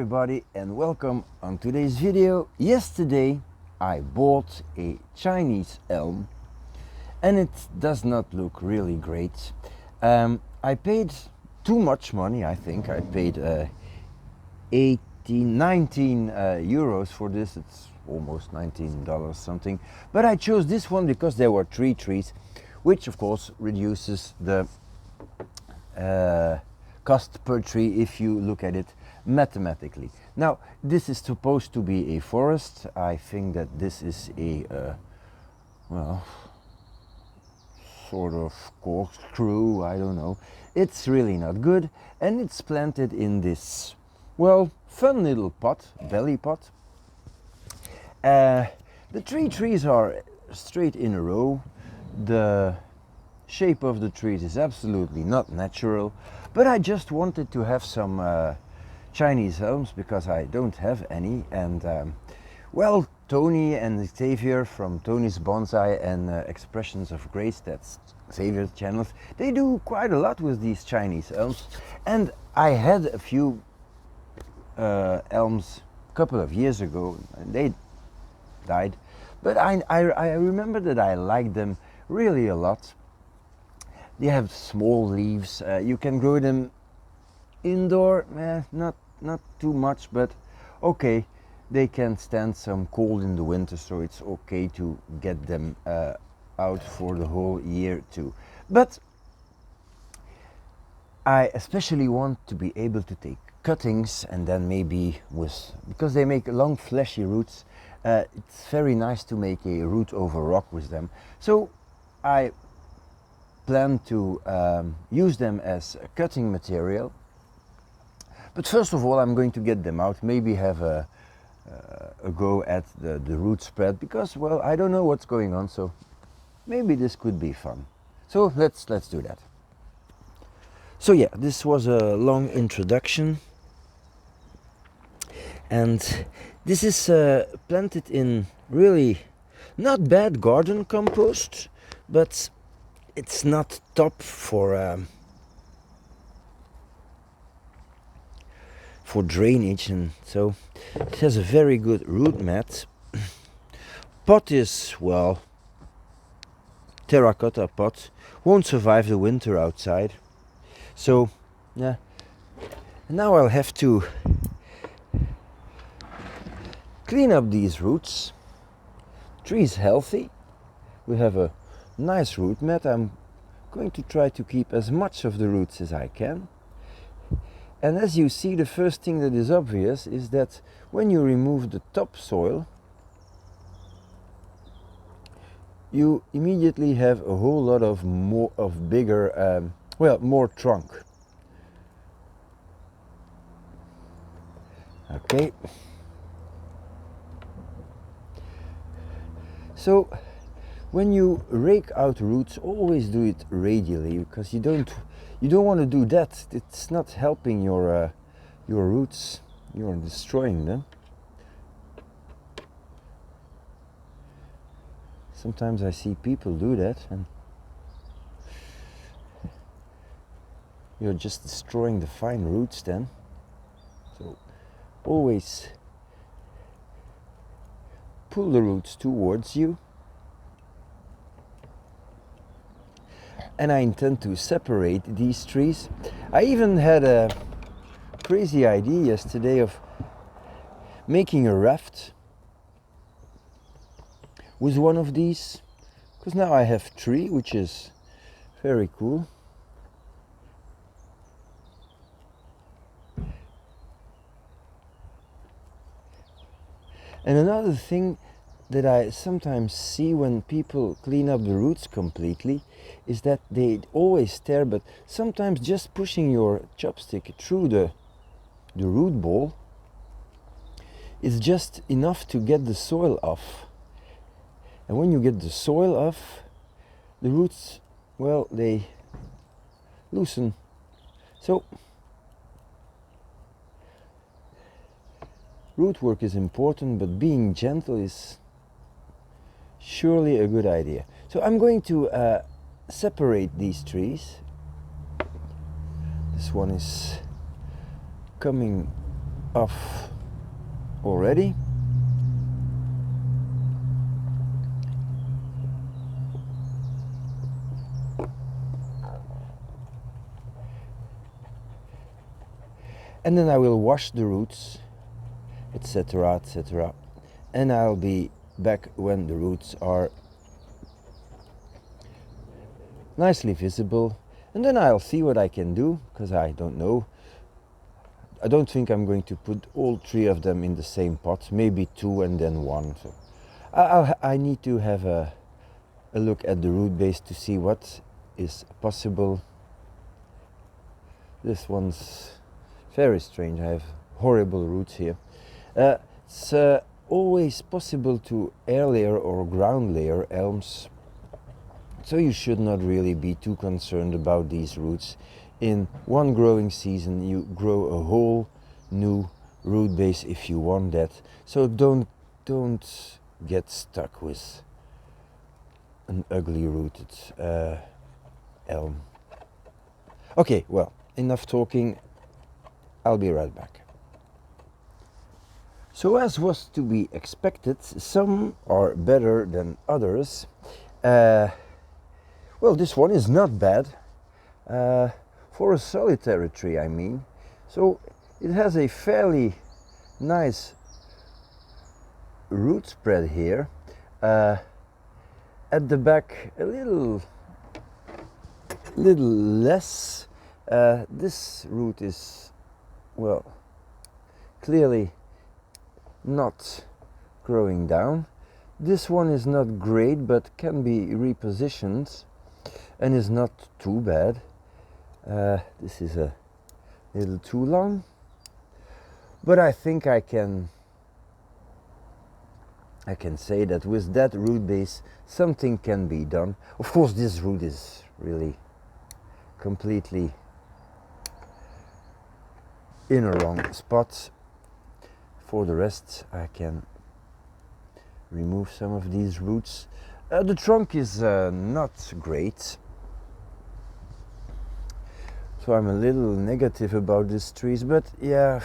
everybody and welcome on today's video. Yesterday I bought a Chinese elm and it does not look really great. I paid too much money. I think I paid 19 euros for this. It's almost $19 something, but I chose this one because there were 3 trees, which of course reduces the cost per tree if you look at it mathematically. Now this is supposed to be a forest. I think that this is a well, sort of corkscrew, I don't know. It's really not good, and it's planted in this, well, fun little pot, belly pot. The 3 trees are straight in a row. The shape of the trees is absolutely not natural, but I just wanted to have some Chinese elms because I don't have any, and well, Tony and Xavier from Tony's Bonsai and Expressions of Grace, that's Xavier's channels, they do quite a lot with these Chinese elms, and I had a few elms a couple of years ago and they died, but I remember that I liked them really a lot. They have small leaves. You can grow them indoor, not too much, but okay. They can stand some cold in the winter, so it's okay to get them out for the whole year too. But I especially want to be able to take cuttings and then maybe because they make long fleshy roots, it's very nice to make a root over rock with them. So I plan to use them as a cutting material. But first of all, I'm going to get them out, maybe have a go at the root spread, because, well, I don't know what's going on, so maybe this could be fun. So let's do that. So yeah, this was a long introduction, and this is planted in really not bad garden compost, but it's not top for drainage, and so it has a very good root mat. Pot is, well, terracotta pot, won't survive the winter outside. So yeah, now I'll have to clean up these roots. Tree is healthy. We have a nice root mat. I'm going to try to keep as much of the roots as I can. And as you see, the first thing that is obvious is that when you remove the topsoil, you immediately have a whole lot of bigger, more trunk. Okay. So when you rake out roots, always do it radially, because you don't want to do that. It's not helping your roots. You're destroying them. Sometimes I see people do that, and you're just destroying the fine roots then. So always pull the roots towards you. And I intend to separate these trees. I even had a crazy idea yesterday of making a raft with one of these, because now I have 3, which is very cool. And another thing that I sometimes see when people clean up the roots completely is that they always stare, but sometimes just pushing your chopstick through the root ball is just enough to get the soil off. And when you get the soil off, the roots, well, they loosen. So root work is important, but being gentle is surely a good idea. So I'm going to separate these trees. This one is coming off already. And then I will wash the roots, etc., etc. And I'll be back when the roots are nicely visible. And then I'll see what I can do, because I don't know. I don't think I'm going to put all 3 of them in the same pot, maybe 2 and then 1. So I need to have a look at the root base to see what is possible. This one's very strange. I have horrible roots here. It's always possible to air layer or ground layer elms, so you should not really be too concerned about these roots. In one growing season you grow a whole new root base if you want that, so don't get stuck with an ugly rooted elm. Okay, well, enough talking. I'll be right back. So, as was to be expected, some are better than others. Well, this one is not bad for a solitary tree, I mean. So it has a fairly nice root spread here. At the back a little less. This root is, well, clearly not growing down. This one is not great, but can be repositioned and is not too bad. This is a little too long, but I think I can say that with that root base something can be done. Of course, this root is really completely in a wrong spot. For the rest, I can remove some of these roots. The trunk is not great, so I'm a little negative about these trees, but yeah,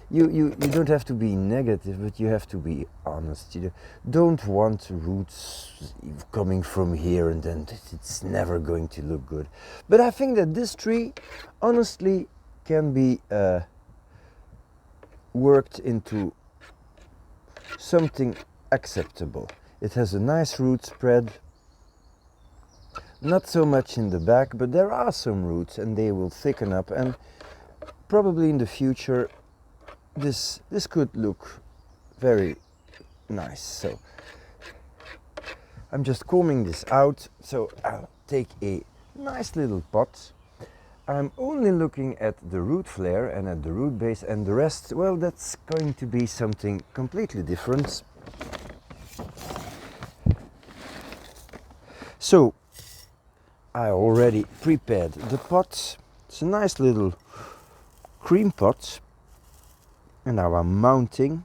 you don't have to be negative, but you have to be honest. You don't want roots coming from here and then it's never going to look good. But I think that this tree honestly can be worked into something acceptable. It has a nice root spread, not so much in the back, but there are some roots and they will thicken up, and probably in the future this could look very nice. So I'm just combing this out, so I'll take a nice little pot. I'm only looking at the root flare and at the root base, and the rest, well, that's going to be something completely different. So I already prepared the pot. It's a nice little cream pot, and now I'm mounting.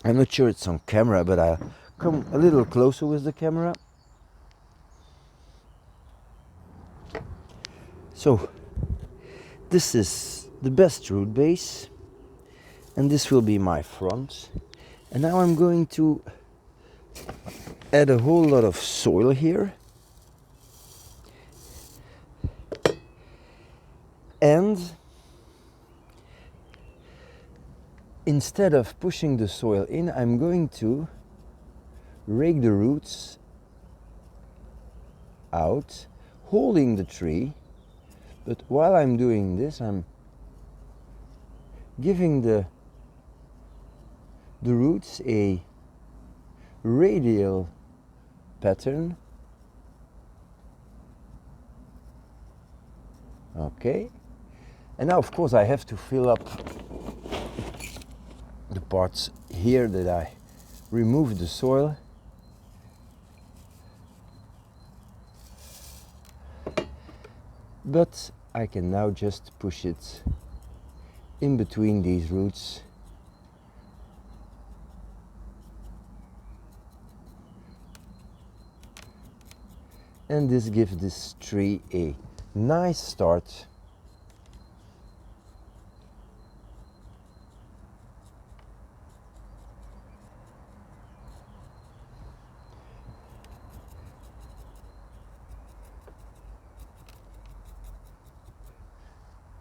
I'm not sure it's on camera, but I'll come a little closer with the camera. So this is the best root base, and this will be my front. And now I'm going to add a whole lot of soil here. And instead of pushing the soil in, I'm going to rake the roots out, holding the tree. But while I'm doing this, I'm giving the roots a radial pattern. Okay. And now, of course, I have to fill up the parts here that I removed the soil. But I can now just push it in between these roots. And this gives this tree a nice start.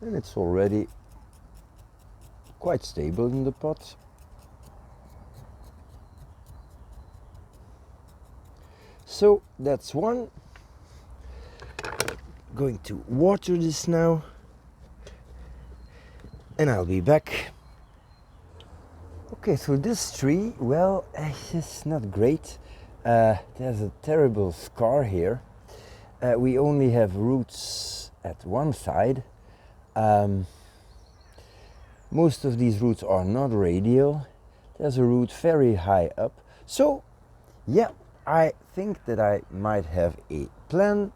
and it's already quite stable in the pot. So that's one. Going to water this now, and I'll be back. Okay, so this tree, well, it's not great. There's a terrible scar here. We only have roots at one side. Most of these roots are not radial. There's a root very high up. So, yeah, I think that I might have a plan.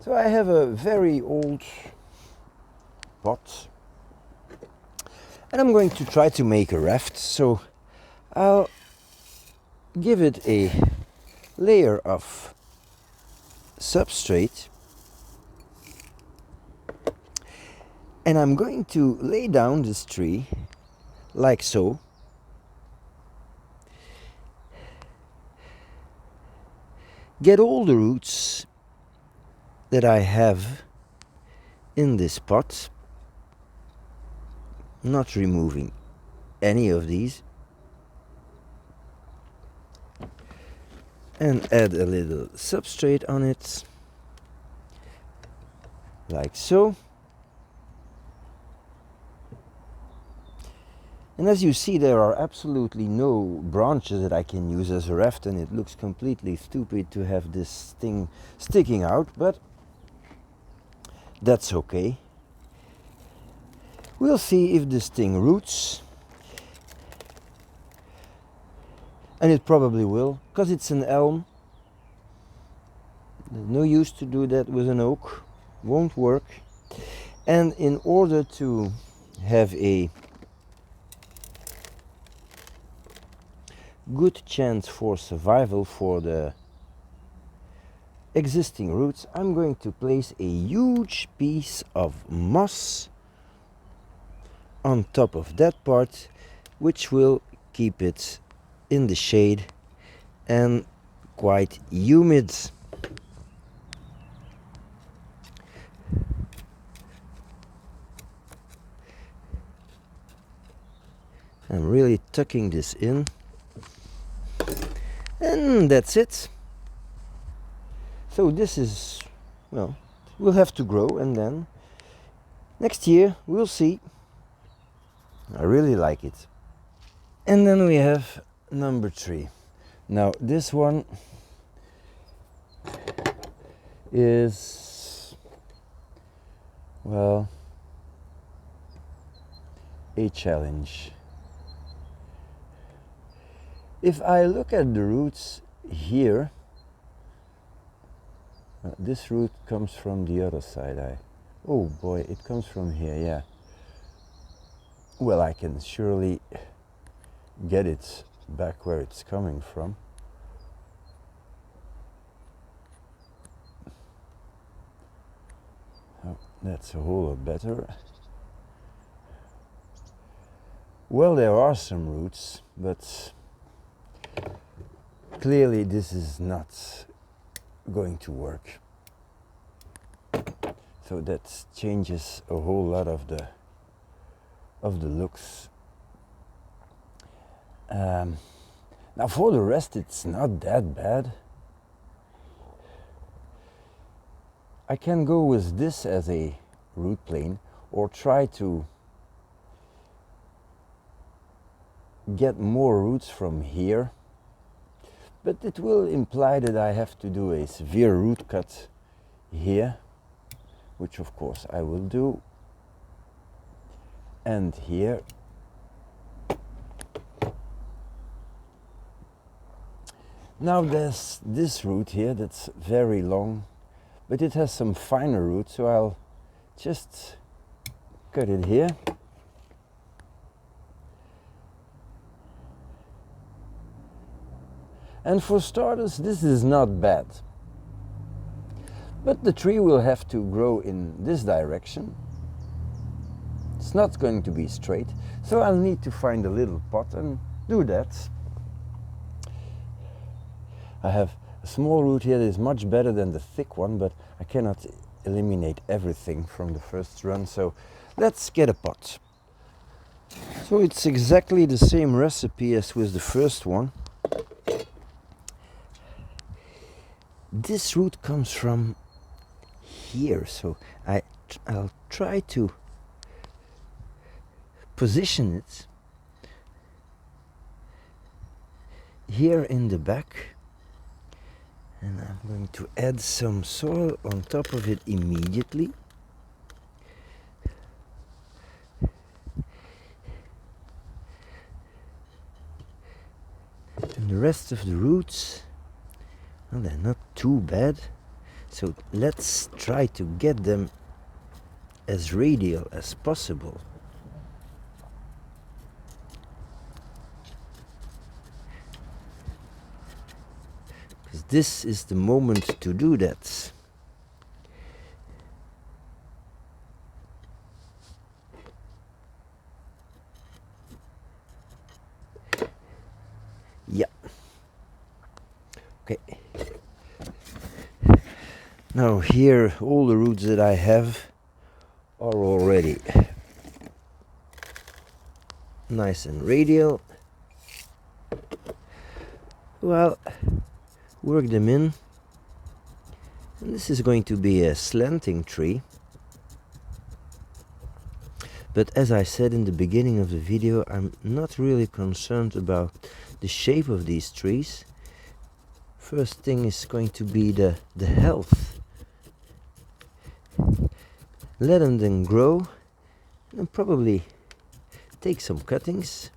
So I have a very old pot, and I'm going to try to make a raft. So I'll give it a layer of substrate, and I'm going to lay down this tree like so. Get all the roots that I have in this pot, not removing any of these, and add a little substrate on it, like so. And as you see, there are absolutely no branches that I can use as a raft, and it looks completely stupid to have this thing sticking out, but that's okay. We'll see if this thing roots, and it probably will, because it's an elm. There's no use to do that with an oak, won't work. And in order to have a good chance for survival for the existing roots, I'm going to place a huge piece of moss on top of that part, which will keep it in the shade and quite humid. I'm really tucking this in, and that's it. So this is, well, we'll have to grow, and then next year we'll see. I really like it. And then we have number 3. Now this one is, well, a challenge. If I look at the roots here, this root comes from the other side. Oh boy, it comes from here, yeah. Well, I can surely get it back where it's coming from. Oh, that's a whole lot better. Well, there are some roots, but clearly this is not going to work. So that changes a whole lot of the looks. Now for the rest, it's not that bad. I can go with this as a root plane, or try to get more roots from here, but it will imply that I have to do a severe root cut here, which of course I will do, and here. Now there's this root here that's very long, but it has some finer roots, so I'll just cut it here. And for starters, this is not bad. But the tree will have to grow in this direction. It's not going to be straight, so I'll need to find a little pot and do that. I have a small root here that is much better than the thick one, but I cannot eliminate everything from the first run, so let's get a pot. So it's exactly the same recipe as with the first one. This root comes from here, so I'll try to position it here in the back, and I'm going to add some soil on top of it immediately. And the rest of the roots, well, they're not too bad, so let's try to get them as radial as possible. Because this is the moment to do that. Yeah. Okay. Now here all the roots that I have are already nice and radial. Well, work them in. And this is going to be a slanting tree. But as I said in the beginning of the video, I'm not really concerned about the shape of these trees. First thing is going to be the health. Let them then grow and probably take some cuttings.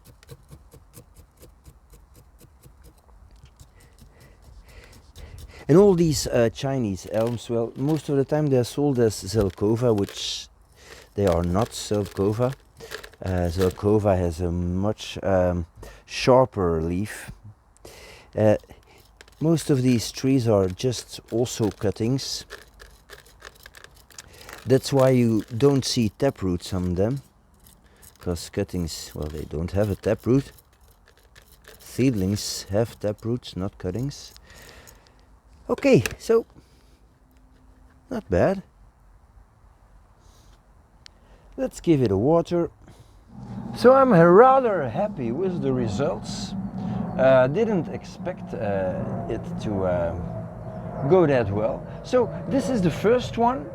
And all these Chinese elms, well, most of the time they are sold as Zelkova, which they are not Zelkova. Zelkova has a much sharper leaf. Most of these trees are just also cuttings. That's why you don't see taproots on them, because cuttings, well, they don't have a taproot. Seedlings have taproots, not cuttings. Okay, so not bad. Let's give it a water. So I'm rather happy with the results. Didn't expect it to go that well. So this is the first one.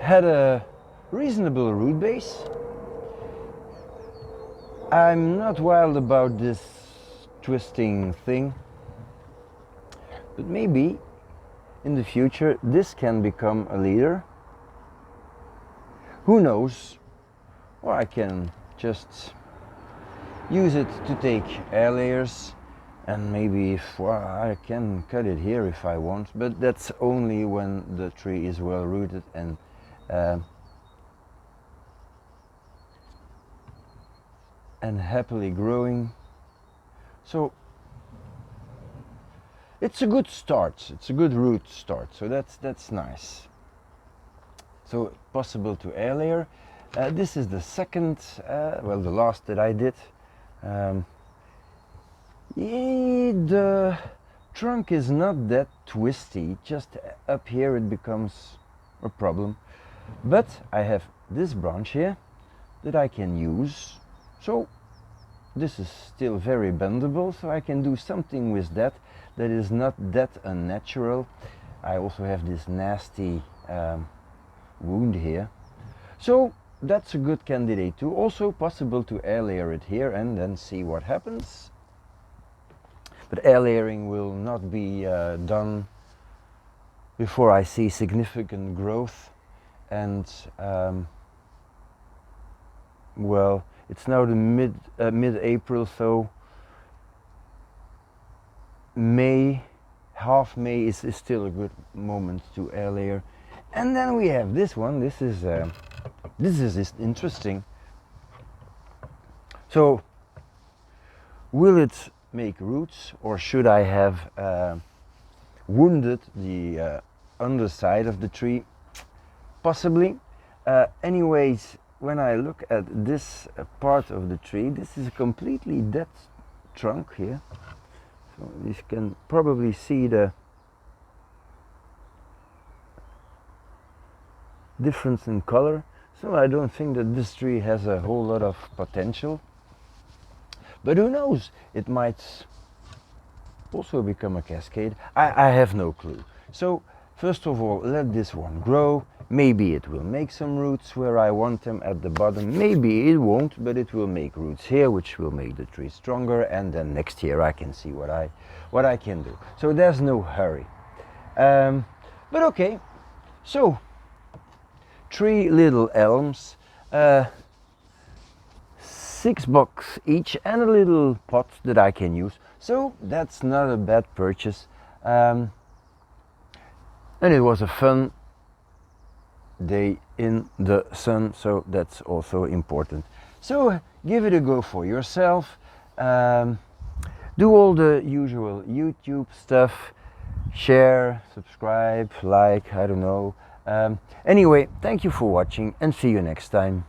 Had a reasonable root base. I'm not wild about this twisting thing, but maybe in the future this can become a leader. Who knows? Or I can just use it to take air layers, and maybe I can cut it here if I want, but that's only when the tree is well rooted and happily growing. So it's a good start, it's a good root start, so that's nice. So possible to air layer. This is the second, well, the last that I did. The trunk is not that twisty, just up here it becomes a problem. But I have this branch here that I can use, so this is still very bendable, so I can do something with that that is not that unnatural. I also have this nasty wound here, so that's a good candidate too. Also possible to air layer it here and then see what happens. But air layering will not be done before I see significant growth. And well, it's now the mid-April, so May, half May is still a good moment to air layer. And then we have this one. This is interesting. So, will it make roots, or should I have wounded the underside of the tree? Possibly. Anyways, when I look at this part of the tree, this is a completely dead trunk here. So you can probably see difference in color. So I don't think that this tree has a whole lot of potential. But who knows? It might also become a cascade. I have no clue. So first of all, let this one grow. Maybe it will make some roots where I want them at the bottom. Maybe it won't, but it will make roots here, which will make the tree stronger. And then next year I can see what I can do. So there's no hurry. But okay, so 3 little elms, $6 each, and a little pot that I can use. So that's not a bad purchase. And it was a fun day in the sun, so that's also important. So give it a go for yourself. Do all the usual YouTube stuff. Share, subscribe, like, I don't know. Anyway, thank you for watching and see you next time.